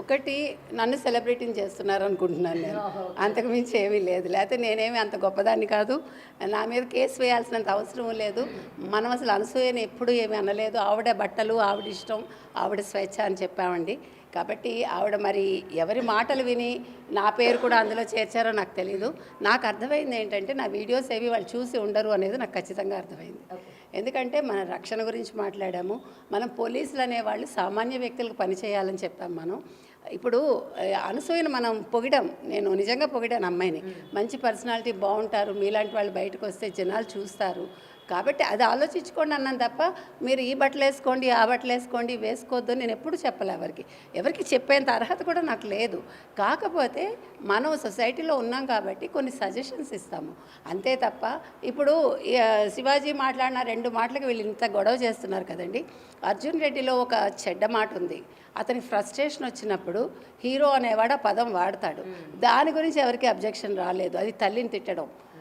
ఒకటి నన్ను సెలబ్రిటీని చేస్తున్నారు అనుకుంటున్నాను నేను. అంతకు మించి ఏమీ లేదు. లేకపోతే నేనేమి అంత గొప్పదాన్ని కాదు. నా మీద కేసు వేయాల్సినంత అవసరం లేదు. మనం అసలు అనసూయని ఎప్పుడు ఏమీ అనలేదు. ఆవిడ బట్టలు, ఆవిడ ఇష్టం, ఆవిడ స్వేచ్ఛ అని చెప్పామండి. కాబట్టి ఆవిడ మరి ఎవరి మాటలు విని నా పేరు కూడా అందులో చేర్చారో నాకు తెలీదు. నాకు అర్థమైంది ఏంటంటే నా వీడియోస్ ఏవి వాళ్ళు చూసి ఉండరు అనేది నాకు ఖచ్చితంగా అర్థమైంది. ఎందుకంటే మన రక్షణ గురించి మాట్లాడాము. మనం పోలీసులు అనేవాళ్ళు సామాన్య వ్యక్తులకు పనిచేయాలని చెప్పాం మనం. ఇప్పుడు అనసూయను మనం పొగిడాం. నేను నిజంగా పొగిడాను అమ్మాయిని. మంచి పర్సనాలిటీ, బాగుంటారు, మీలాంటి వాళ్ళు బయటకు వస్తే జనాలు చూస్తారు. కాబట్టి అది ఆలోచించుకోండి అన్నాను తప్ప మీరు ఈ బట్టలు వేసుకోండి, ఆ బట్టలు వేసుకోండి, వేసుకోవద్దు నేను ఎప్పుడు చెప్పలే ఎవరికి చెప్పేంత అర్హత కూడా నాకు లేదు. కాకపోతే మనం సొసైటీలో ఉన్నాం కాబట్టి కొన్ని సజెషన్స్ ఇస్తాము అంతే తప్ప ఇప్పుడు శివాజీ మాట్లాడిన 2 మాటలకు వీళ్ళు ఇంత గొడవ చేస్తున్నారు కదండి. అర్జున్ రెడ్డిలో ఒక చెడ్డ మాట ఉంది. అతనికి ఫ్రస్ట్రేషన్ వచ్చినప్పుడు హీరో అనేవాడు ఆ పదం వాడతాడు. దాని గురించి ఎవరికి అబ్జెక్షన్ రాలేదు. అది తల్లిని తిట్టడం.